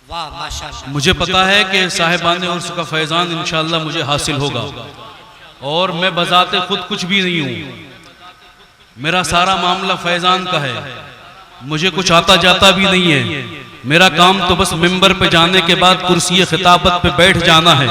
वाह माशाअल्लाह। मुझे पता है कि साहिबान उर्स का फैजान इंशाअल्लाह मुझे हासिल होगा, और मैं बजाते खुद कुछ भी नहीं हूँ। मेरा सारा मामला फैजान का है, मुझे कुछ आता जाता भी नहीं है। मेरा काम तो बस मिंबर पे जाने के बाद कुर्सी खिताबत पे बैठ जाना है,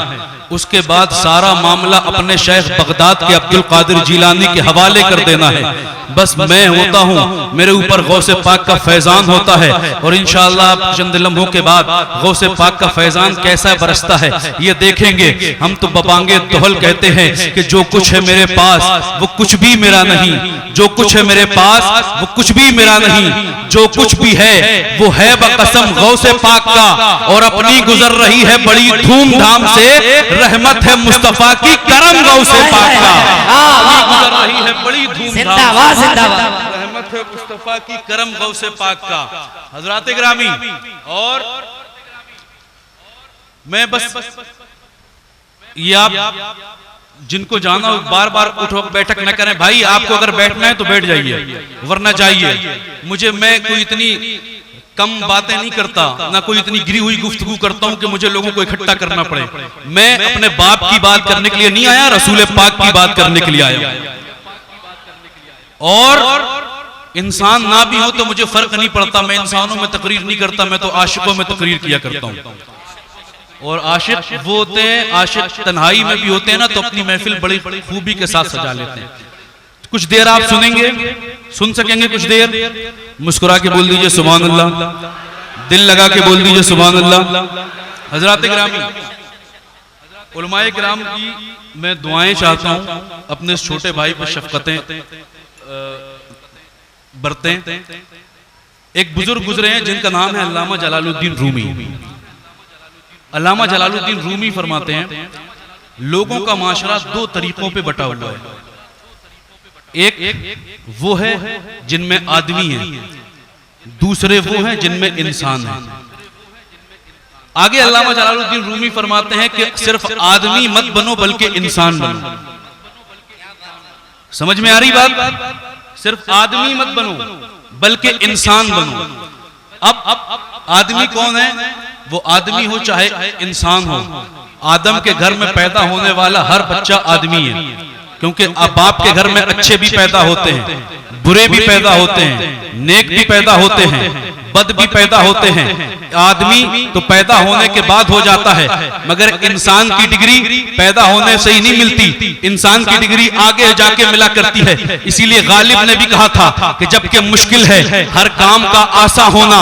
उसके बाद सारा मामला अपने शेख बगदाद के अब्दुल कादिर जिलानी के हवाले कर देना है। बस मैं होता हूँ, मेरे ऊपर गौसे पाक का फैजान होता है, और इंशाअल्लाह आप चंद लम्हों के बाद गौसे पाक का फैजान कैसा बरसता है ये देखेंगे। हम तो बबांगे दोहल कहते हैं कि जो कुछ है मेरे पास वो कुछ भी मेरा नहीं, जो कुछ है मेरे पास वो कुछ भी मेरा नहीं, जो कुछ भी है वो है बकसम गौसे पाक का, और अपनी गुजर रही है बड़ी धूमधाम से, रहमत है मुस्तफा की करम गौसे पाक का। गुजर रही है बड़ी धूमधाम, रहमत है मुस्तफा की करम गौसे पाक का। हजरात गिरामी, और मैं बस ये आप जिनको जाना हो बार बार उठो बैठक न करें भाई, आपको अगर बैठना है तो बैठ जाइए, वरना जाइए। मुझे, मैं कोई इतनी कम बातें नहीं करता, ना कोई इतनी गिरी हुई गुफ्तगू करता हूं कि मुझे लोगों को इकट्ठा करना पड़े। मैं अपने बाप की बात करने के लिए नहीं आया, रसूल पाक की बात करने के लिए आया। और इंसान ना भी हो तो मुझे फर्क नहीं पड़ता, मैं इंसानों में तकरीर नहीं करता, मैं तो आशिकों में तकरीर किया करता हूं। और आशिक वो होते हैं, आशिक तन्हाई में भी होते हैं ना, तो अपनी महफिल बड़ी खूबी के साथ सजा लेते हैं। कुछ देर आप सुनेंगे, सुन सकेंगे कुछ देर? मुस्कुरा के बोल दीजिए सुभान अल्लाह, दिल लगा के बोल दीजिए सुभान अल्लाह। हजरात गिरामी, उलमाए किराम की मैं दुआएं चाहता हूं, अपने छोटे भाई पर शफकतें बरतें। एक बुजुर्ग गुजरे हैं जिनका नाम है अल्लामा जलालुद्दीन रूमी। अल्लामा जलालुद्दीन रूमी फरमाते हैं, लोगों का माशरा दो तरीकों पे बटा हुआ है। एक वो है जिनमें आदमी है, दूसरे वो हैं जिनमें इंसान है। आगे अल्लामा जलालुद्दीन रूमी फरमाते हैं कि सिर्फ आदमी मत बनो बल्कि इंसान बनो। समझ में आ रही बात? सिर्फ आदमी मत बनो बल्कि इंसान बनो। अब आदमी कौन है? वो आदमी हो चाहे इंसान हो। आदम के घर में पैदा होने वाला हर बच्चा आदमी है, क्योंकि अब बाप के घर में अच्छे भी पैदा होते हैं, बुरे भी पैदा होते हैं, नेक भी पैदा होते हैं, बद भी पैदा होते हैं। आदमी तो पैदा होने के बाद हो जाता है, मगर इंसान की डिग्री पैदा होने से ही नहीं मिलती, इंसान की डिग्री आगे जाके मिला करती है। इसीलिए गालिब ने भी कहा था कि जबकि मुश्किल है हर काम का आसा होना,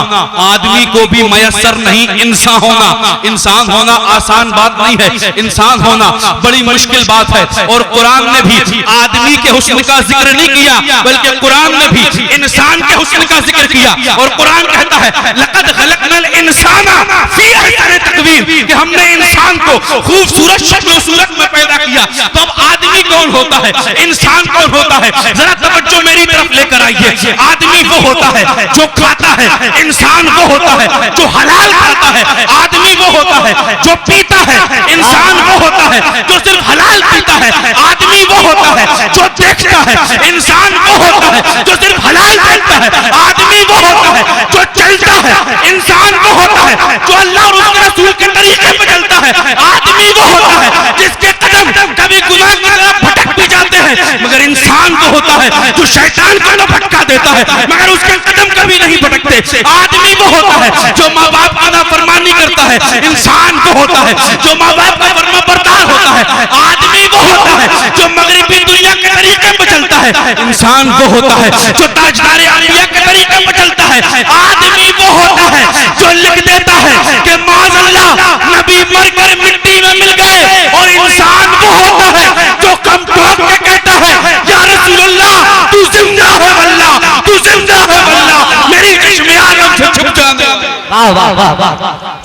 आदमी को भी मयस्सर नहीं इंसान होना। इंसान होना आसान बात नहीं है, इंसान होना बड़ी मुश्किल बात है। और कुरान ने भी आदमी के हुस्न का जिक्र नहीं किया, बल्कि कुरान ने भी इंसान के हुस्न का जिक्र किया। और कुरान कहता है लक़द खलक़नल इंसाना फी अहसनि तक़वीम, कि हमने इंसान को खूबसूरत शक्ल सूरत में पैदा किया। तो अब आदमी कौन होता है, इंसान कौन होता है? जरा तवज्जो मेरी तरफ लेकर आइए। आदमी वो होता है जो खाता है, इंसान वो होता है जो हलाल खाता है। आदमी वो होता है जो पीता है, इंसान वो होता है जो सिर्फ हलाल पीता है। आदमी वो होता है जो देखता है, इंसान वो होता है जो सिर्फ हलाल देखता है। आदमी वो होता है जो चलता है, इंसान वो होता है जो अल्लाह और उसके रसूल के तरीके पर चलता है। आदमी वो होता है जिसके कदम कभी गुनाह की तरफ भटक भी जाते हैं, मगर इंसान वो होता है जो शैतान को न भटका देता है, मगर उसके कदम कभी नहीं भटकते। आदमी वो होता है जो माँ बाप का नाफरमानी करता है, इंसान वो होता है जो माँ बाप का फरमाबरदार होता है। आदमी वो होता है जो मगरिबी दुनिया के तरीके पर चलता है, इंसान वो होता है जो ताजदार अंबिया के तरीके पर चलता है। आदमी वो होता है जो लिख देता है कि माज़अल्लाह नबी मरकर मिट्टी में मिल गए, और इंसान वो होता है जो कम ठोक के कहता है या रसूलुल्लाह तू जिंदा है वल्लाह, तू जिंदा है वल्लाह, मेरी चश्मे आलम से छुप जाने। वाह वाह वाह वाह,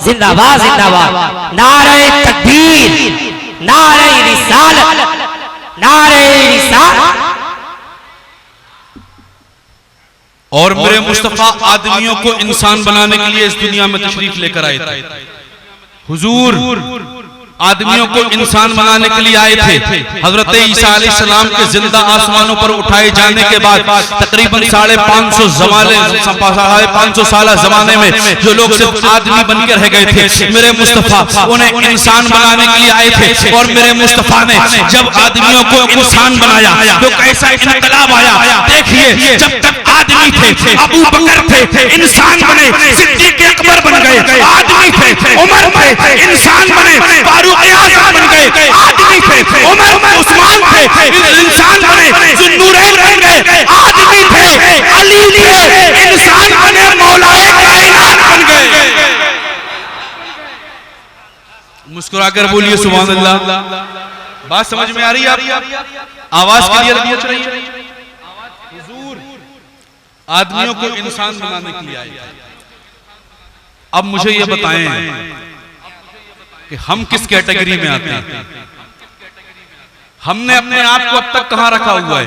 जिंदाबाद जिंदाबाद। नारे तकबीर, नारे रिसालत, नारे रिसालत। और मेरे मुस्तफा आदमियों को इंसान बनाने के लिए इस दुनिया में तशरीफ लेकर आए थे। हुजूर आदमियों को इंसान बनाने के लिए आए थे। हजरत ईसा अलैहिस्सलाम के जिंदा आसमानों पर उठाए जाने के बाद तकरीबन 550 साल जमाने में जो लोग सिर्फ आदमी बनकर रह गए थे, मेरे मुस्तफा उन्हें इंसान बनाने के लिए आए थे। और मेरे मुस्तफा ने जब आदमियों को इंसान बनाया तो कैसा इनकलाब आया। देखिए, जब तक आदमी थे, अबू बकर थे, इंसान बने, सिद्दीक अकबर बन गए, आदमी थे, उमर थे, इंसान बने, फारूक आज़म बन गए, आदमी थे, उमर उस्मान थे, इंसान बने, ज़ुन्नूरैन बन गए, आदमी थे, अली थे, इंसान बने, मौलाए कायनात बन गए। मुस्कुराकर बोलिए सुभान अल्लाह। बात समझ में आ रही है आपको? आवाज क्लियर नहीं चल रही है? हुजूर आदमियों को इंसान बनाने के लिए आए। अब मुझे ये बताएं कि हम किस कैटेगरी में आते हैं? हमने अपने आप को अब तक कहां रखा हुआ है?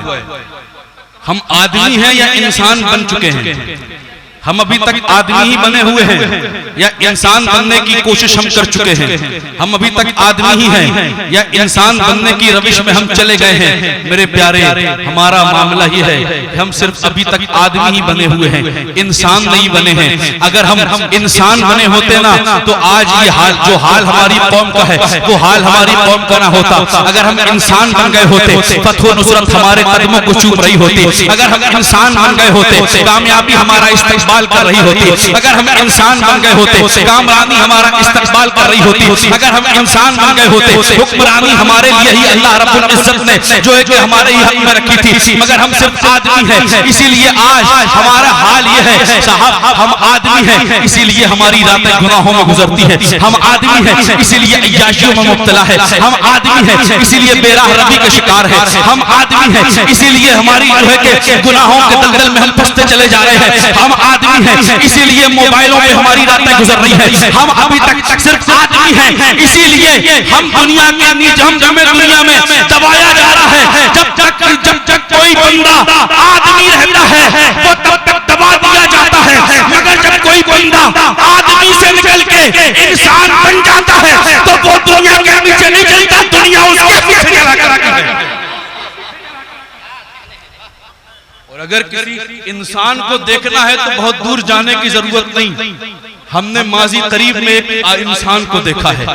हम आदमी हैं या इंसान बन चुके हैं? हम अभी तक आदमी ही बने हुए हैं या इंसान बनने की कोशिश हम कर चुके हैं? हम अभी तक आदमी ही हैं या इंसान बनने की रविश में हम चले गए हैं? मेरे प्यारे, हमारा मामला ये है कि हम सिर्फ अभी तक आदमी ही बने हुए हैं, इंसान नहीं बने हैं। अगर हम इंसान बने होते ना तो आज ये हाल, जो हाल हमारी कौम का है, वो हाल हमारी कौम का ना होता। अगर हम इंसान बन गए होते, फतह नुसरत हमारे कदमों को चूम रही होती। अगर हम इंसान बन गए होते, कामयाबी हमारा इस्तेमाल कर रही होती। अगर हम इंसान बन गए होते, कामरानी हमारा इस्तेमाल कर रही होती। अगर हम इंसान बन गए होते, हुक्मरानी हमारे लिए ही अल्लाह रब्बुल इज्जत ने जो है कि हमारे ही हक में रखी थी। मगर हम सिर्फ आदमी हैं, इसीलिए आज हमारा हाल ये है साहब, हम आदमी हैं इसीलिए हमारी रातें गुनाहों में गुजरती है। हम आदमी हैं इसीलिए अय्याशियों में मुब्तला है। हम आदमी हैं इसीलिए बेराह रबी के शिकार है। हम आदमी हैं इसीलिए हमारी जो है कि गुनाहों के दलदल में हम फंसते चले जा रहे हैं। हम आदमी हैं इसीलिए मोबाइलों में हमारी रातें गुजर रही हैं। हम अभी तक सिर्फ आदमी हैं इसीलिए हम दुनिया के निजाम में दुनिया में दबाया जा रहा है। जब तक कोई बंदा आदमी रहता है वो तब तक दबा दिया जाता है। मगर जब कोई बंदा आदमी से निकल के इंसान बन जाता है तो वो दुनिया के पीछे नहीं चलता, दुनिया उसके पीछे चला करती है। और अगर किसी इंसान को देखना है तो बहुत दूर जाने की जरूरत नहीं। हमने माजी करीब में एक इंसान को देखा है।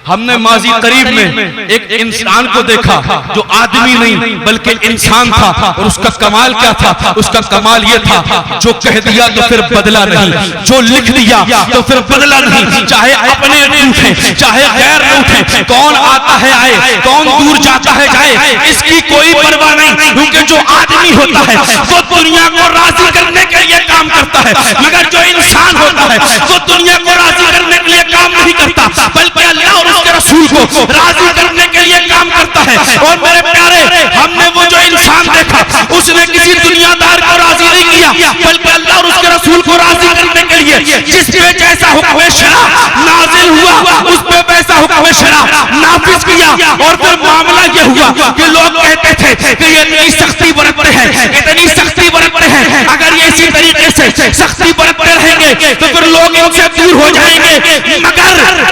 हमने माजी करीब में एक इंसान को देखा जो आदमी नहीं बल्कि इंसान था। और उसका कमाल क्या था? उसका कमाल ये था, जो कह दिया तो फिर बदला नहीं, जो लिख दिया तो फिर बदला नहीं। चाहे अपने उठे चाहे गैर उठे, कौन आता है आए, कौन दूर जाता है जाए, इसकी कोई परवाह नहीं। क्योंकि जो आदमी होता है वो दुनिया को राजी करने के लिए काम करता है। मगर जो इंसान होता है वो दुनिया को राजी करने के लिए काम नहीं करता, बल्कि अल्लाह और उसके रसूल को राजी करने के लिए काम करता है। और मेरे प्यारे, हमने वो जो इंसान देखा उसने किसी दुनियादार को राजी नहीं किया, बल्कि अल्लाह और उसके रसूल को राजी करने के लिए जिस पे जैसा हुक्म शरा नाजिल हुआ उस पे वैसा हुक्म शरा नाफिज किया। और फिर मामला ये हुआ कि लोग कहते थे कि ये इतनी सख्ती बरतते हैं, इतनी सख्ती बरतते हैं, अगर ये इसी तरीके से सख्ती बरतते रहेंगे तो फिर लोग इनसे दूर हो जाएंगे। मगर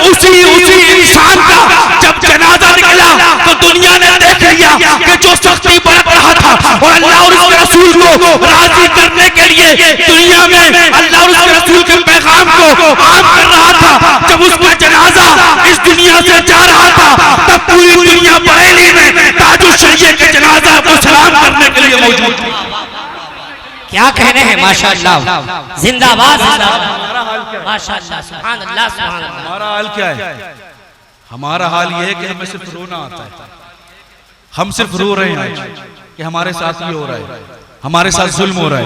उसी इंसान का जब जनाजा निकला तो दुनिया ने देख लिया कि जो सख्ती बरत रहा था और अल्लाह और उसके रसूल को राजी करने के लिए दुनिया में अल्लाह और उसके रसूल के पैगाम को आम कर रहा था, जब उसका जनाजा इस दुनिया से जा रहा था तब पूरी दुनिया बरेली में ताजुल शरीयत के जनाजा को सलाम करने के लिए मौजूद थी। क्या कहने हैं? माशाअल्लाह, जिंदाबाद जिंदाबाद, माशाअल्लाह, सुभान अल्लाह, सुभान अल्लाह। हमारा हाल क्या है? हमारा हाल यह है कि हमें सिर्फ रोना आता है। हम सिर्फ रो रहे हैं कि हमारे साथ ये हो रहा है, हमारे साथ जुल्म हो रहा है,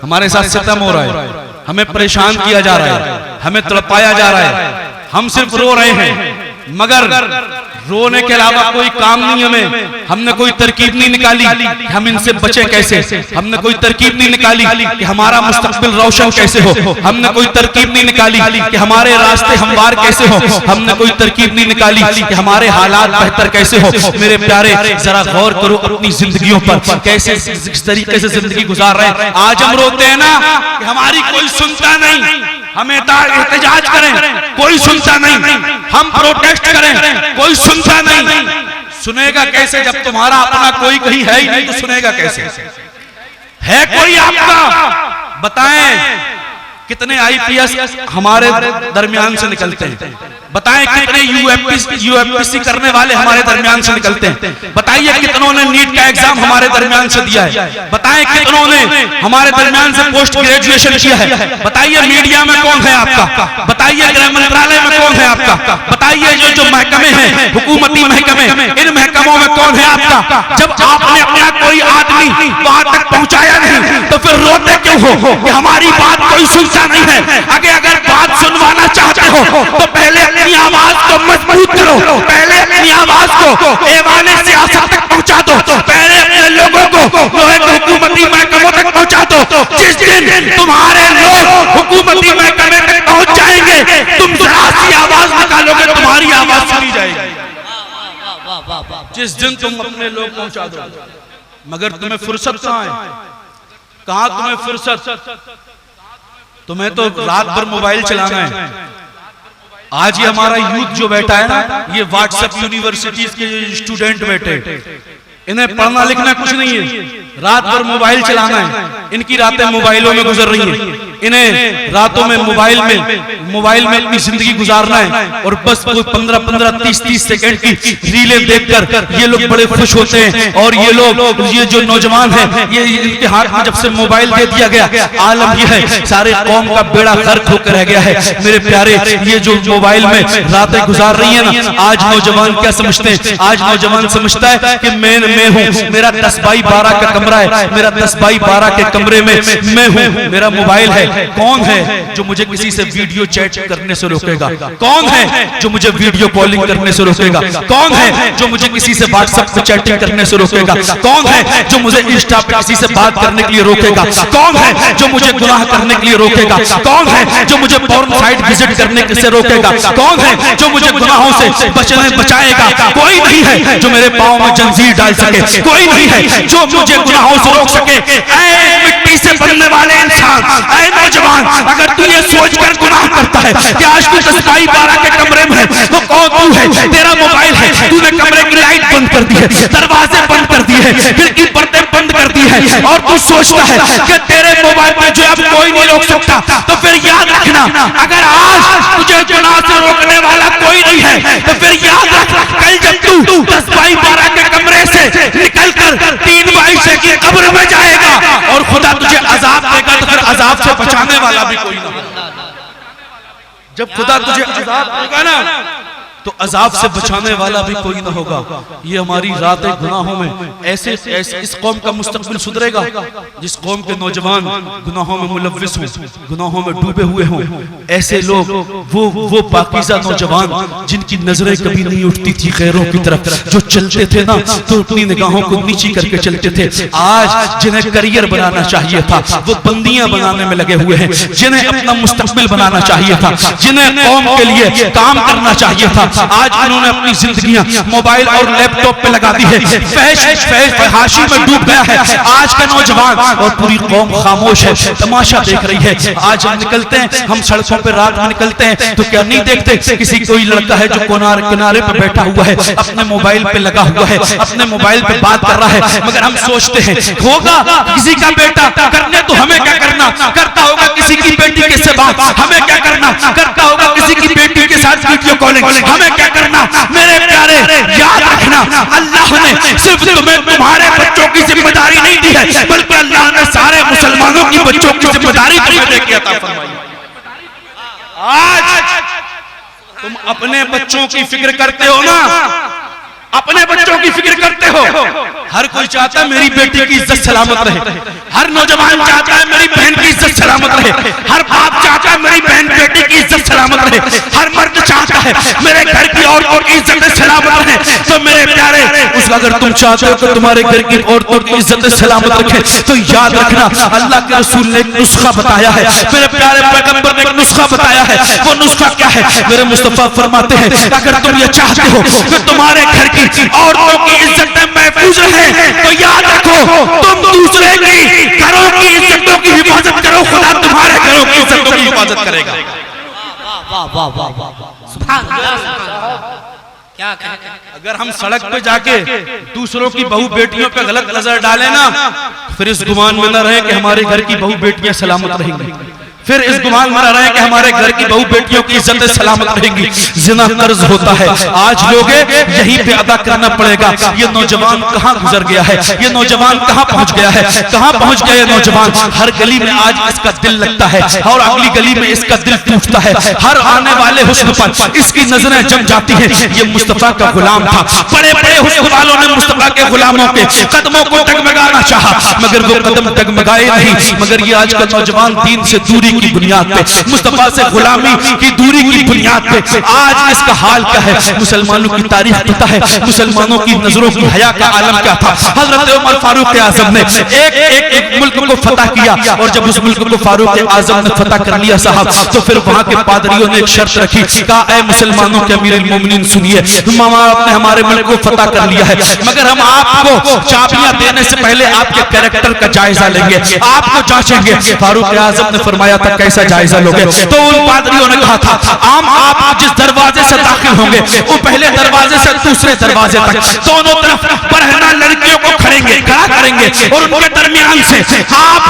हमारे साथ सितम हो रहा है, हमें परेशान किया जा रहा है, हमें तड़पाया जा रहा है। हम सिर्फ रो रहे हैं, मगर रोने के अलावा कोई काम नहीं हमें। हमने कोई तरकीब नहीं निकाली कि हम इनसे बचे कैसे। हमने कोई तरकीब नहीं निकाली कि हमारा मुस्तकबिल रोशन कैसे हो। हमने कोई तरकीब नहीं निकाली कि हमारे रास्ते हमवार कैसे हो। हमने कोई तरकीब नहीं निकाली कि हमारे हालात बेहतर कैसे हो। मेरे प्यारे, जरा गौर करो अपनी जिंदगियों पर, कैसे इस तरीके से जिंदगी गुजार रहे हैं। आज हम रोते हैं ना कि हमारी कोई सुनता नहीं, हम एहतजाज करें कोई सुनता नहीं, हम प्रोटेस्ट करें कोई सुनेगा कैसे जब तुम्हारा अपना कोई कहीं है ही नहीं, तो सुनेगा कैसे? है कोई आपका? बताएं कितने आईपीएस हमारे दरमियान से निकलते हैं? बताएं कितने यूएफपीसी करने वाले हमारे दरमियान से निकलते हैं? बताइए कितनों ने नीट का एग्जाम हमारे दरमियान से दिया है? बताएं कितनों ने हमारे दरमियान से पोस्ट ग्रेजुएशन किया है? बताइए मीडिया में कौन है आपका? बताइए गृह मंत्रालय में कौन है आपका? बताइए जो महकमे हैं, हुकूमती महकमे, इन महकमों में कौन है आपका? जब आपने अपना कोई आदमी वहां तक पहुंचाया नहीं, तो फिर रोते क्यों हो कि हमारी बात कोई सुनता नहीं है? अगर बात सुनवाना चाहते हो तो पहले अपनी आवाज को मजबूत करो, पहले अपनी आवाज को ऐवाने सियासत तक पहुंचा दो, पहले अपने लोगों को हुकूमती महकमों तक पहुंचा दो। जिस दिन तुम्हारे लोग हुकूमती महकमे तक पहुंच जाएंगे, तुम जरा सी आवाज निकालोगे, तुम्हारी आवाज सुनी जाएगी। जिस दिन तुम अपने लोग पहुंचा दो, मगर तुम्हें फुर्सत कहां है? कहां तुम्हें फुर्सत? तुम्हें तो रात भर मोबाइल चलाना है। आज ये हमारा यूथ जो बैठा है ना, ये व्हाट्सएप यूनिवर्सिटीज के स्टूडेंट बैठे, इन्हें पढ़ना लिखना कुछ नहीं है, रात भर मोबाइल चलाना है। इनकी रातें मोबाइलों में गुजर रही हैं, इन्हें रातों में मोबाइल में अपनी जिंदगी गुजारना है। और बस वो 15-15, 30-30 सेकंड की रीलें देखकर ये लोग बड़े खुश होते हैं। और ये जो नौजवान हैं, ये इनके हाथ में जब से मोबाइल दे दिया गया, आलम ये है सारे कौम का बेड़ा गर्क होकर रह गया है। मेरे प्यारे, ये जो मोबाइल में रातें गुजार रही है ना, आज नौजवान क्या समझते हैं? आज नौजवान समझता है कि मैं हूँ, मेरा 10x12 का कमरा है, मेरा 10x12 के कमरे में मैं हूँ, मेरा मोबाइल है। कौन है जो मुझे किसी से वीडियो चैट करने से रोकेगा? कौन है जो मुझे वीडियो कॉलिंग करने से रोकेगा? कौन है जो मुझे किसी से व्हाट्सएप पे चैटिंग करने से रोकेगा? कौन है जो मुझे इंस्टा पे किसी से बात करने के लिए रोकेगा? कौन है जो मुझे गुनाह करने के लिए रोकेगा? कौन है जो मुझे पोर्न साइट विजिट करने से रोकेगा? कौन है जो मुझे गुनाहों से बचाएगा? कोई नहीं है जो मेरे पाँव में जंजीर डाल सके, कोई नहीं है जो मुझे गुनाहों से रोक सके। ऐ मिट्टी से बनने वाले इंसान, ऐ नौजवान, अगर तू ये सोचकर गुनाह करता है कि आज तू 10x12 के कमरे में है, तो कौन तू है? तेरा मोबाइल है, तूने कमरे की लाइट बंद कर दी है, दरवाजे बंद कर दिए हैं, खिड़की पर्दे बंद कर दी है, और तू सोचता है कि तेरे मोबाइल पर जो अब कोई नहीं रोक सकता। तो फिर याद रखना, अगर आज तुझे गुनाह से रोकने वाला कोई नहीं है, तो फिर याद रख, कल जब तू 10x12 के कमरे से निकलकर 3x6 की कब्र में जाएगा और खुदा तुझे अजाब देगा, तो फिर अजाब से बचाने वाला भी कोई नहीं। जब खुदा तुझे अजाब देगा ना, तो अजाब से बचाने वाला भी कोई ना होगा। ये हमारी रातें गुनाहों में ऐसे इस कौम का मुस्तकबिल सुधरेगा जिस कौम के नौजवान गुनाहों में मुलव्विस हों, गुनाहों में डूबे हुए हों। ऐसे लोग, वो पाकीज़ा नौजवान जिनकी नजरें कभी नहीं उठती थी गैरों की तरफ, जो चलते थे ना तो अपनी निगाहों को नीची करके चलते थे। आज जिन्हें करियर बनाना चाहिए था, वो बंदियां बनाने में लगे हुए हैं। जिन्हें अपना मुस्तकबिल बनाना चाहिए था, जिन्हें कौम के लिए काम करना चाहिए था, आज उन्होंने अपनी जिंदगियां मोबाइल और लैपटॉप पे लगा दी है, फहाशी में डूब गया है आज का नौजवान। और पूरी कौम खामोश है, तमाशा देख रही है। आज हम निकलते हैं, हम सड़कों पे रात में निकलते हैं, तो क्या नहीं देखते किसी कोई लड़का है जो किनारे पे बैठा हुआ है, अपने मोबाइल पे लगा हुआ है, अपने मोबाइल पे बात कर रहा है। मगर हम सोचते हैं होगा किसी का बेटा, करने तो हमें क्या करना, करता होगा किसी की बेटी के से बात, हमें क्या करना, करता होगा किसी की बेटी के साथ वीडियो कॉलिंग, हमें क्या करना। मेरे प्यारे, याद रखना, अल्लाह ने सिर्फ तुम्हें तुम्हारे बच्चों की जिम्मेदारी नहीं दी है, बल्कि अल्लाह ने सारे मुसलमानों की बच्चों की जिम्मेदारी तुम्हें देके अता फरमाई। आज तुम अपने बच्चों की फिक्र करते हो ना, अपने बच्चों की फिक्र करते हो। हर कोई चाहता है मेरी बेटी की इज्जत सलामत रहे, हर नौजवान चाहता है मेरी बहन की इज्जत सलामत रहे, हर बाप चाहता है मेरी बहन बेटी की इज्जत सलामत रहे, हर मर्द चाहता है मेरे घर की औरतों की इज्जत सलामत रहे। तो मेरे प्यारे, अगर तुम चाहते हो कि तुम्हारे घर की औरतों की इज्जत सलामत रखे, तो याद रखना अल्लाह के रसूल ने एक नुस्खा बताया है, मेरे प्यारे पैगंबर ने एक नुस्खा बताया है। वो नुस्खा क्या है? मेरे मुस्तफा फरमाते हैं, अगर तुम ये चाहते हो कि तुम्हारे घर की औरतों की इज्जतें महफूज रहे, तो याद रखो तुम दूसरे की घरों की इज्जतों की हिफाजत करो, खुदा तुम्हारे घरों की इज्जतों की हिफाजत करेगा। क्या कहें? अगर हम सड़क पे जाके दूसरों की बहू बेटियों पे गलत नजर डालें ना, फिर इस गुमान में न रहे कि हमारे घर की बहू बेटियां सलामत रहेंगी, फिर इस गुमान में न रहे कि हमारे घर की बहू बेटियों की इज्जत सलामत रहेंगी। जिना कर्ज होता है, आज लोग यहीं पे अदा करना पड़ेगा। ये नौजवान कहाँ गुजर गया है, ये नौजवान कहाँ पहुंच गया है, कहाँ पहुंच गया ये नौजवान। हर गली में आज इसका दिल लगता है और अगली गली में इसका दिल टूटता है। हर आने वाले हुस्न पर इसकी नजरें जम जाती है। ये मुस्तफा का गुलाम था, बड़े बड़े हुस्न वालों ने मुस्तफा के गुलामों के कदमों को डगमगाना चाहा, मगर वो कदम डगमगाए नहीं। मगर ये आज का नौजवान दीन से दूरी की बुनियाद पे, मुस्तफा से गुलामी की दूरी की बुनियाद पे आज इसका हाल क्या है। मुसलमानों की तारीख पता है, मुसलमानों की नजरों की हया का आलम क्या था। हजरत उमर फारूक आजम ने एक मुल्क को फतह किया, और जब उस मुल्क को फारूक आजम ने फतह कर लिया साहब, तो फिर वहां के पादरियों ने एक शर्त रखी, कहा ऐ मुसलमानों के अमीर अल मोमिनीन सुनिए, मामा आपने हमारे मुल्क को फतह कर लिया है, मगर हम आपको चाबियां देने से पहले आपके कैरेक्टर का जायजा लेंगे, आपको जांचेंगे। फारूक आजम ने फरमाया था कैसा जायजा लोगे? तो उन पादरियों ने कहा था आप जिस दरवाजे से दाखिल होंगे वो पहले दरवाजे से दूसरे दरवाजे तक दोनों तरफ बरहना लड़कियों को खड़ा करेंगे, और उनके दरमियान से आप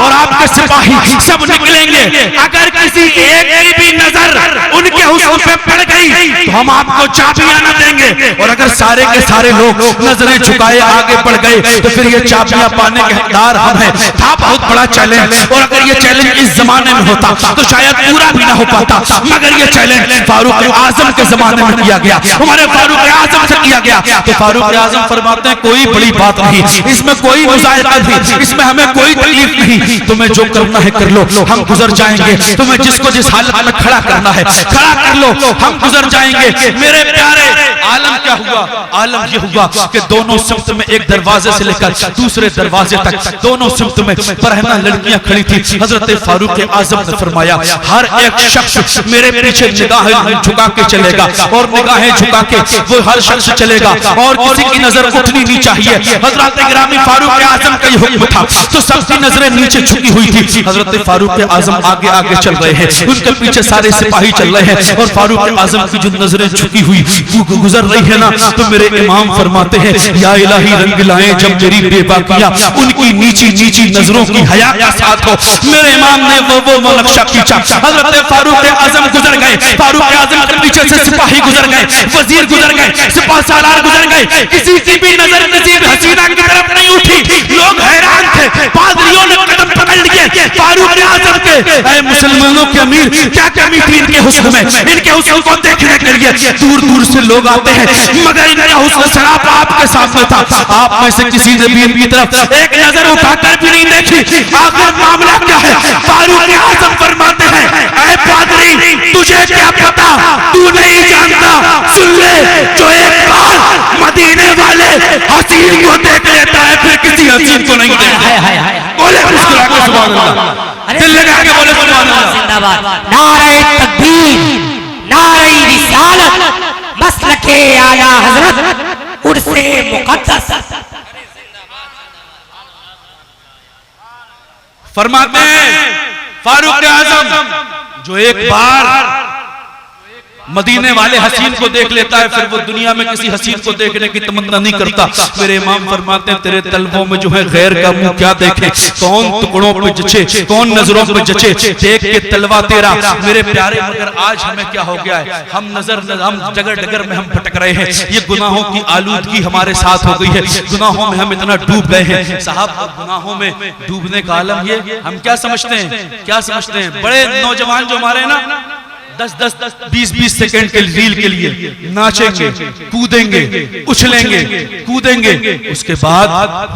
और आपके सिपाही सब निकलेंगे। अगर किसी एक की भी नजर उनके हुस्न पे पड़ गई तो हम आपको चाबियां न देंगे, और अगर सारे के सारे लोग नजरें झुकाए आगे बढ़ गए तो फिर ये चाबियां पाने के हकदार हम हैं। था बहुत बड़ा चैलेंज, और अगर ये चैलेंज इस जमाने में होता तो शायद पूरा भी ना हो पाता, मगर ये चैलेंज फारूक आजम के जमाने में किया गया, हमारे फारूक आजम से किया गया। तो फारूक आजम फरमाते हैं कोई बड़ी बात नहीं, इसमें कोई मुजाहिदा नहीं, इसमें हमें कोई तकलीफ नहीं, तुम्हें जो करना है कर लो, हम गुजर जाएंगे। तुम्हें जिसको जिस हालत में खड़ा करना है खड़ा कर लो, हम गुजर जाएंगे। मेरे प्यारे आलम क्या हुआ? आलम ये हुआ कि दोनों सिमत में, एक दरवाजे से लेकर दूसरे दरवाजे तक दोनों सिमत में बरहना लड़कियां खड़ी थी। हजरत फारूक आजम ने फरमाया हर एक शख्स मेरे पीछे निगाहें झुका के चलेगा, और निगाहें झुका के वो हर शख्स चलेगा, और किसी की नजर उठनी नहीं चाहिए। हजरत गिरामी फारूक आजम का ये हुक्म था, तो सबकी नजरें नीचे झुकी हुई थी। हजरत फारूक आजम आगे आगे चल रहे हैं, उनके पीछे सारे सिपाही चल रहे हैं, और फारूक आजम की जो नजरें झुकी हुई वो गुजर रही है ना, तो मेरे इमाम फरमाते हैं या इलाही रंग लाए जब मेरी बेबाकियां उनकी नीची नीची नजरों की हया का साथ हो। मेरे इमाम ने वो नक्शा खींचा। हजरत फारूक आजम गुजर गए, फारूक आजम के पीछे से सिपाही गुजर गए, वजीर गुजर गए, सिपाही सालार गुजर गए, किसी की भी नजर नजीब हसीना की तरफ नहीं उठी। लोग हैरान थे, पादरियों ने कदम पकड़ लिए फारूक आजम के, ऐ मुसलमानों के अमीर क्या कमी थी इनके हुस्न में, इनके हुस्न को देखने के लिए दूर दूर से लोग आते हैं, मगर इनका हुस्न सराप आपके सामने था। आप में से किसी ने भी इनकी तरफ एक नजर उठाकर भी नहीं देखी। आखिर मामला क्या है? फारूक आजम फरमाते हैं ऐ पादरी तुझे क्या पता, तू नहीं जानता, सुन ले जो एक बार मदीने वाले हसीन को देख लेता है फिर किसी हसीन को नहीं देखता। बोले मुस्कुरा के सुभान अल्लाह, दिल लगा के बोले सुभान अल्लाह। जिंदाबाद। नारे तकबीर, नारे रिसालत, मसलके आला हजरत, उर्से मुकद्दस। फरमाते हैं फारूक आजम जो एक बार मदीने वाले हसीन को देख लेता है फिर वो दुनिया में किसी हसीन को देखने की तमन्ना नहीं करता। मेरे इमाम फरमाते हैं तेरे तलबों में जो है गैर का मुंह क्या देखे, कौन टुकड़ों पे जचे, कौन नजरों पे जचे, देख के तलवा तेरा। मेरे प्यारे मगर आज हमें क्या हो गया है, हम जगह डगर में हम भटक रहे हैं, ये गुनाहों की आलूदगी हमारे साथ हो गई है, गुनाहों में हम इतना डूब गए हैं साहब। गुनाहों में डूबने का आलम ये हम क्या समझते हैं, क्या समझते हैं? बड़े नौजवान जो हमारे ना 10-20 सेकंड के रील के लिए नाचेंगे, कूदेंगे, उछलेंगे, कूदेंगे, उसके बाद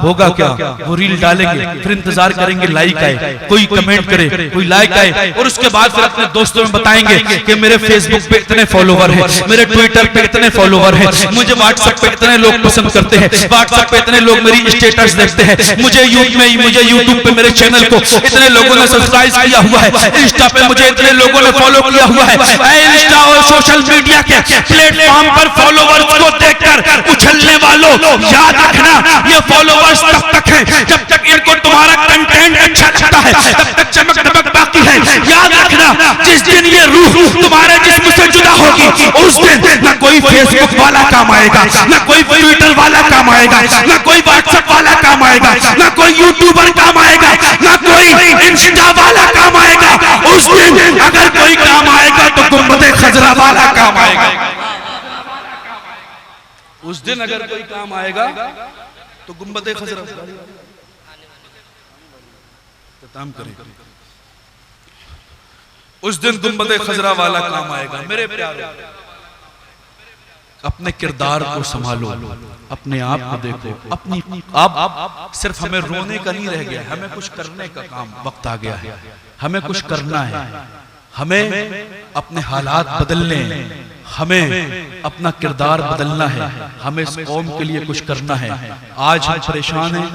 होगा क्या? वो रील डालेंगे, फिर इंतजार करेंगे लाइक आए, कोई कमेंट करे, कोई लाइक आए, और उसके बाद फिर अपने दोस्तों में बताएंगे कि मेरे फेसबुक पे इतने फॉलोवर हैं, मेरे ट्विटर पे इतने फॉलोवर हैं, मुझे व्हाट्सएप पे इतने लोग पसंद करते हैं, व्हाट्सएप पे इतने लोग मेरी स्टेटस देखते हैं, मुझे यूट्यूब पे मेरे चैनल को इतने लोगों ने सब्सक्राइब किया हुआ है, इंस्टा पे मुझे इतने लोगों ने फॉलो किया हुआ है। इंस्टा और सोशल मीडिया के प्लेटफॉर्म पर फॉलोवर्स को देखकर उछलने वालों, याद रखना ये फॉलोवर्स तब तक हैं जब तक इनको तुम्हारा कंटेंट अच्छा लगता है, तब तक चमक दमक बाकी है। याद रखना जिस दिन ये रूह तुम्हारे जिस्म से जुदा होगी उस दिन न कोई फेसबुक वाला काम आएगा, ना कोई ट्विटर वाला काम आएगा, ना कोई व्हाट्सएप वाला काम आएगा, ना कोई यूट्यूबर काम आएगा, ना कोई इंस्टा वाला काम आएगा। उस दिन अगर कोई काम आएगा तो गुंबदे खजरा वाला काम आएगा। उस दिन अगर कोई काम आएगा तो गुंबदे खजरा काम करें। उस दिन गुंबदे खजरा वाला काम आएगा। मेरे प्यारे, अपने किरदार को संभालो, अपने आप को देखो, अपनी आप सिर्फ हमें रोने का नहीं रह गया, हमें कुछ करने का काम वक्त आ गया है। हमें कुछ करना है, हमें अपने हालात बदलने हैं, हमें अपना किरदार बदलना है, हमें इस कौम के लिए कुछ करना है। आज हम परेशान हैं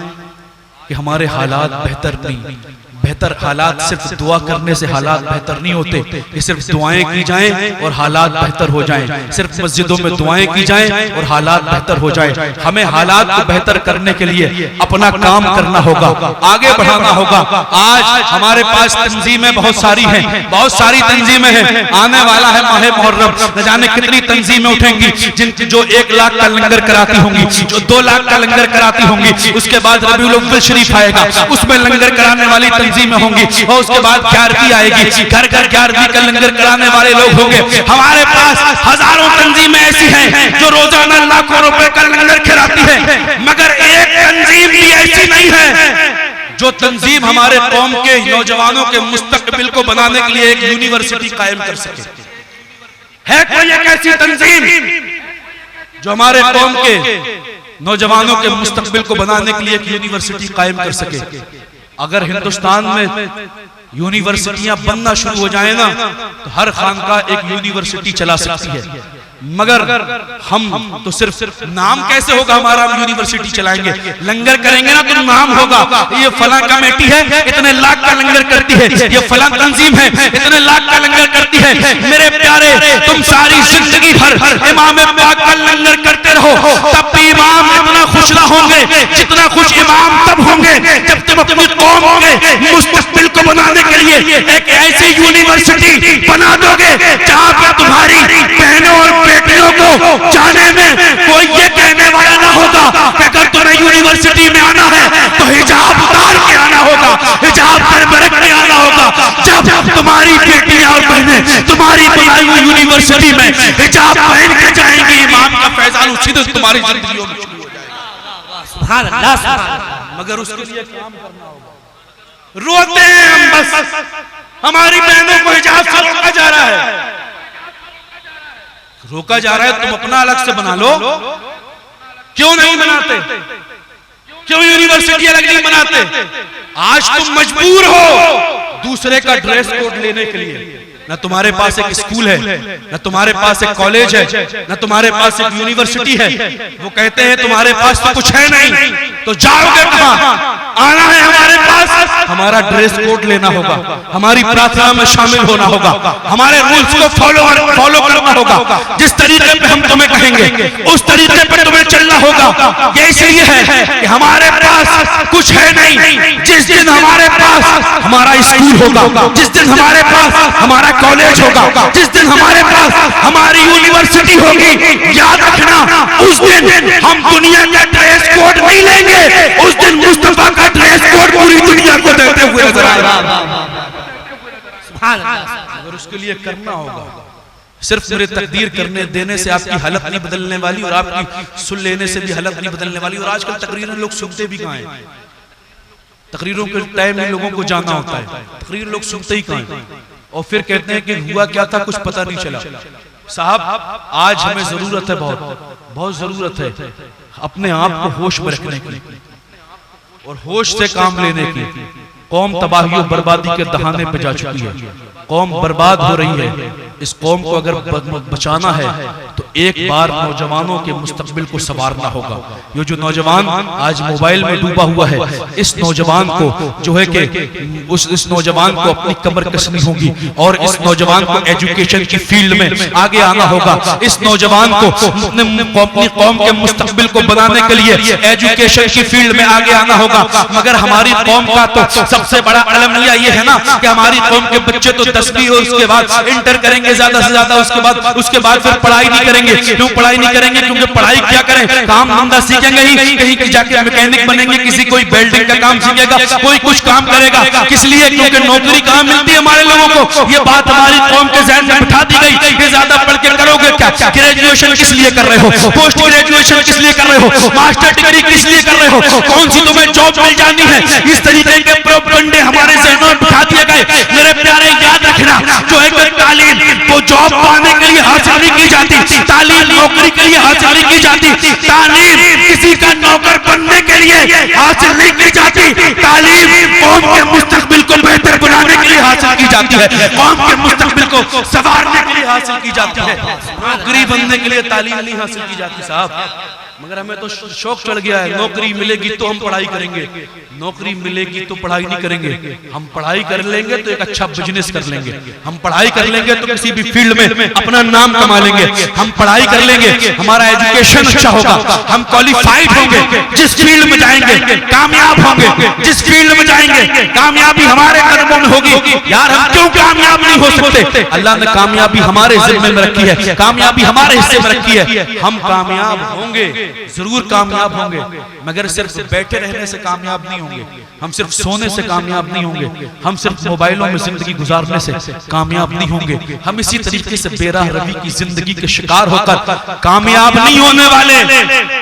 कि हमारे हालात बेहतर नहीं। बेहतर हालात सिर्फ दुआ करने से हालात बेहतर नहीं होते, कि सिर्फ दुआएं की जाएं और हालात बेहतर हो जाएं, सिर्फ मस्जिदों में दुआएं की जाएं और हालात बेहतर हो जाएं। हमें हालात को बेहतर करने के लिए अपना काम करना होगा, आगे बढ़ाना होगा। आज हमारे पास तंजीमें बहुत सारी हैं, बहुत सारी तंजीमें हैं। आने वाला है माह मुहर्रम, न जाने कितनी तंजीमें उठेंगी, जिन जो 1 लाख का लंगर कराती होंगी, जो 2 लाख का लंगर कराती होंगी। उसके बाद रबीउल अव्वल शरीफ आएगा, उसमें लंगर कराने वाली में होंगी, और उसके बाद 11वीं आएगी, घर घर 11वीं का लंगर कराने वाले लोग होंगे। हमारे पास हजारों तंजीमें ऐसी हैं जो रोजाना लाखों रुपए का लंगर खिलाती है, मगर एक तंजीम भी ऐसी नहीं है जो तंजीम हमारे कौम के नौजवानों के मुस्तकबिल को बनाने के लिए एक यूनिवर्सिटी कायम कर सके। है कोई एक ऐसी तंजीम जो हमारे कौम के नौजवानों के मुस्तकबिल को बनाने के लिए एक यूनिवर्सिटी कायम कर सके? अगर हिंदुस्तान में यूनिवर्सिटियां बनना शुरू हो जाए ना, तो हर खानका एक यूनिवर्सिटी चला सकती है। मगर हम तो सिर्फ नाम कैसे होगा हमारा, हम यूनिवर्सिटी चलाएंगे, लंगर करेंगे ना तो नाम होगा, ये फलां कमेटी है इतने लाख का लंगर करती है, ये फलां तंजीम है इतने लाख का लंगर करती है। मेरे प्यारे, तुम सारी जिंदगी भर इमाम पाक का लंगर करते रहो, तब भी इमाम इतना खुश ना होंगे जितना खुश इमाम तब होंगे जब तुम अपनी कौम के मुस्तकबिल को बनाने के लिए एक ऐसी यूनिवर्सिटी बना दोगे जहां पर तुम्हारी बहनों और बेटियों को जाने में कोई ये कहने वाला ना होगा कि अगर तुम्हें यूनिवर्सिटी में आना है तो हिजाब उतार के आना होगा, हिजाब पर बरक के आना होगा। जब तुम्हारी बेटियां और बहनें तुम्हारी बनाई हुई यूनिवर्सिटी में हिजाब पहन के जाएंगी, इमाम का फैजान उसी दिन तुम्हारी जिंदगियों में शुरू हो जाएगा। सुभान अल्लाह, सुभान अल्लाह। मगर उसके लिए काम करना होगा। रोते हैं हम, बस हमारी बहनों को हिजाब से रोका जा रहा है, रोका जा रहा है। तुम अपना अलग से बना लो, क्यों नहीं बनाते? क्यों यूनिवर्सिटी अलग नहीं बनाते? आज तुम मजबूर हो दूसरे का ड्रेस कोड लेने के लिए। न तुम्हारे पास एक स्कूल है, न तुम्हारे पास एक कॉलेज है, न तुम्हारे पास एक यूनिवर्सिटी है। वो कहते हैं तुम्हारे पास तो कुछ है नहीं, तो जाओगे कहां? आना है हमारे पास, हमारा ड्रेस कोड लेना होगा, हमारी प्रार्थना में शामिल होना होगा, हमारे रूल्स को फॉलो करना होगा। जिस तरीके पे हम तुम्हें कहेंगे उस तरीके पे तुम्हें चलना होगा। ये इसलिए है कि हमारे पास कुछ है नहीं। जिस दिन हमारे पास हमारा स्कूल होगा, जिस दिन हमारे पास हमारा कॉलेज होगा, जिस दिन हमारे पास हमारी यूनिवर्सिटी होगी, याद रखना उस दिन हम दुनिया का ड्रेस कोड नहीं लेंगे, उस दिन मुस्तफा का ड्रेस कोड पूरी दुनिया को देते हुए नजर आएगा। अगर उसके लिए करना होगा, सिर्फ मेरे तकदीर करने देने से आपकी हालत नहीं बदलने वाली, और आपकी सुन लेने से भी हालत नहीं बदलने वाली। और आजकल तकरीरें लोग सुनते भी कहां हैं? तकरीरों के टाइम में लोगों को जाना होता है, तकरीर लोग सुनते ही कहां हैं, और फिर कहते हैं कि हुआ क्या था कुछ पता नहीं चला। साहब, आज हमें जरूरत है, बहुत जरूरत है अपने आप को होश में रखने की और होश से काम लेने की। कौम तबाही और बर्बादी के दहाने पे जा चुकी है, कौम बर्बाद हो रही है। इस कौम को अगर बचाना है तो एक बार नौजवानों के मुस्तकबिल को संवारना होगा। ये जो नौजवान आज मोबाइल में डूबा हुआ है, इस नौजवान को जो है कि इस नौजवान को अपनी कमर कसनी होगी, और इस नौजवान को एजुकेशन की फील्ड में आगे आना होगा। इस नौजवान को अपनी कौम के मुस्तकबिल को बनाने के लिए एजुकेशन की फील्ड में आगे आना होगा। मगर हमारी कौम का तो सबसे बड़ा अलमिया ये है ना कि हमारी कौम के बच्चे तो 10वीं हो उसके बाद इंटर करेंगे ज्यादा से ज्यादा, उसके बाद फिर पढ़ाई नहीं करेंगे। क्यों पढ़ाई नहीं करेंगे? क्योंकि पढ़ाई क्या करें, काम धंधा सीखेंगे ही, कहीं जाके मैकेनिक बनेंगे, किसी कोई वेल्डिंग का काम सीखेगा, कोई कुछ काम करेगा। किस लिए? क्योंकि नौकरी कहाँ मिलती है हमारे लोगों को। ये बात हमारी कौम के ज़हन में बिठा दी गई कि ज्यादा पढ़ के करोगे क्या, ग्रेजुएशन किस लिए कर रहे हो, पोस्ट ग्रेजुएशन किस लिए कर रहे हो, मास्टर डिग्री किस लिए कर रहे हो, कौन सी तुम्हें जॉब मिल जानी है। इस तरीके के प्रोपगंडे हमारे ज़हनों में बिठा दिए गए। मेरे प्यारे याद रखना, जो है कि तालीम वो जॉब पाने के लिए हासिल नहीं की जाती, तालीम नौकरी के लिए हासिल नहीं की जाती, तालीम किसी का नौकर बनने के लिए हासिल नहीं की जाती, तालीम कौम के मुस्तकबिल को बेहतर बनाने के लिए हासिल की जाती है, कौम के मुस्तकबिल को संवारने के लिए हासिल की जाती है। नौकरी बनने के लिए तालीम नहीं हासिल की जाती साहब। मगर हमें तो शौक चढ़ गया है, नौकरी मिलेगी तो हम पढ़ाई करेंगे, नौकरी मिलेगी तो पढ़ाई नहीं करेंगे। हम पढ़ाई कर लेंगे तो एक अच्छा बिजनेस कर लेंगे, हम पढ़ाई कर लेंगे तो किसी भी फील्ड में अपना नाम कमा लेंगे, हम पढ़ाई कर लेंगे हमारा एजुकेशन अच्छा होगा, हम क्वालिफाइड होंगे, जिस फील्ड में जाएंगे कामयाब होंगे, जिस फील्ड में जाएंगे कामयाबी हमारे कदमों में होगी। यार हम क्यों कामयाब नहीं हो सकते? अल्लाह ने कामयाबी हमारे जिम्मे में रखी है, कामयाबी हमारे हिस्से में रखी है। हम कामयाब होंगे, जरूर कामयाब होंगे, मगर सिर्फ बैठे रहने से कामयाब नहीं होंगे, हम सिर्फ सोने से कामयाब नहीं होंगे, हम सिर्फ मोबाइलों में जिंदगी गुजारने से कामयाब नहीं होंगे। हम इसी तरीके से बेराह रवि की जिंदगी के शिकार होकर कामयाब नहीं होने वाले।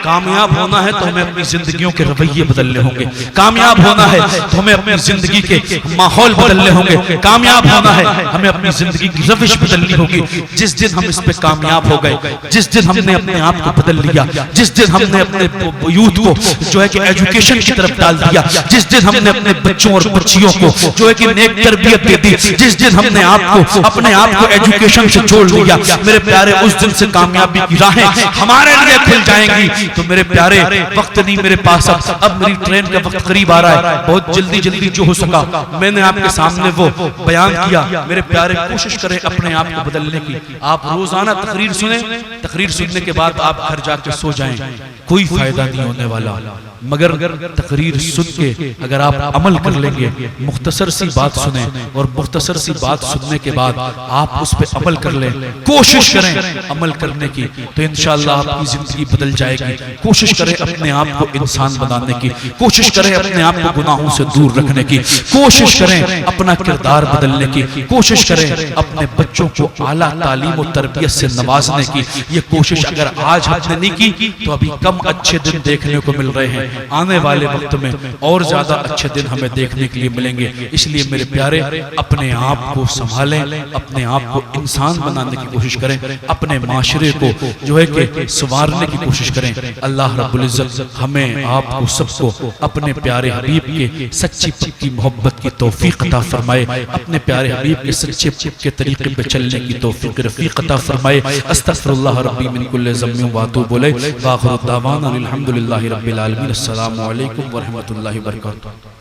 कामयाब होना है तो हमें अपनी जिंदगियों के रवैये बदलने होंगे, कामयाब होना है तो हमें अपनी जिंदगी के माहौल बदलने होंगे, कामयाब होना है हमें अपनी जिंदगी की रविश बदलनी होगी। जिस दिन हम इस पे कामयाब हो गए, जिस दिन हमने अपने आप को बदल लिया, जिस दिन हमने अपने यूथ को जो है कि एजुकेशन की तरफ डाल दिया, जिस दिन हमने अपने बच्चों और बच्चियों को जो है कि नेक तरबियत दे दी, जिस दिन हमने अपने आप को एजुकेशन से जोड़ लिया, मेरे प्यारे उस दिन से कामयाबी की राहें हमारे लिए खुल जाएंगी। तो मेरे प्यारे वक्त नहीं मेरे पास, अब मेरी ट्रेन का वक्त करीब आ रहा है, बहुत जल्दी जो हो सका मैंने आपके सामने वो बयान किया। मेरे प्यारे कोशिश करें अपने आप को बदलने की। आप रोजाना तकरीर सुने, तकरीर सुनने के बाद आप घर जाकर सो जाएं, कोई फायदा नहीं होने वाला। मगर तकरीर सुन के अगर आप अमल कर लेंगे, मुख्तसर सी बात सुने और मुख्तसर सी बात सुनने के बाद आप उस पर अमल कर लें, कोशिश करें अमल करने की, तो इंशाअल्लाह आपकी जिंदगी बदल जाएगी। कोशिश करें अपने आप को इंसान बनाने की, कोशिश करें अपने आप को गुनाहों से दूर रखने की, कोशिश करें अपना किरदार बदलने की, कोशिश करें अपने बच्चों को आला तालीम और तरबियत से नवाजने की। ये कोशिश अगर आज हमने नहीं की तो अभी कम अच्छे दिन देखने को मिल रहे हैं, आने वाले वक्त में और ज्यादा अच्छे दिन हमें देखने के लिए मिलेंगे। इसलिए मेरे प्यारे अपने आप को संभालें, अपने आप को इंसान बनाने की कोशिश करें, अपने माशरे को जो है कि संवारने की कोशिश करें। अल्लाह रब्बुल इज्जत हमें आपको सबको अपने प्यारे हबीब के सच्ची पक्की मोहब्बत की तौफीक अता फरमाए, अपने प्यारे हबीब के सच्चे के तरीके पे चलने की तौफीक रफीक अता फरमाए। अस्तगफिरुल्लाह रब्बी मिन कुल्लि ज़म्बिन व अतूबु इलैहि व आखिरु दावाना अल्हम्दुलिल्लाहि रब्बिल आलमीन। अस्सलामु अलैकुम व रहमतुल्लाहि व बरकातुहू।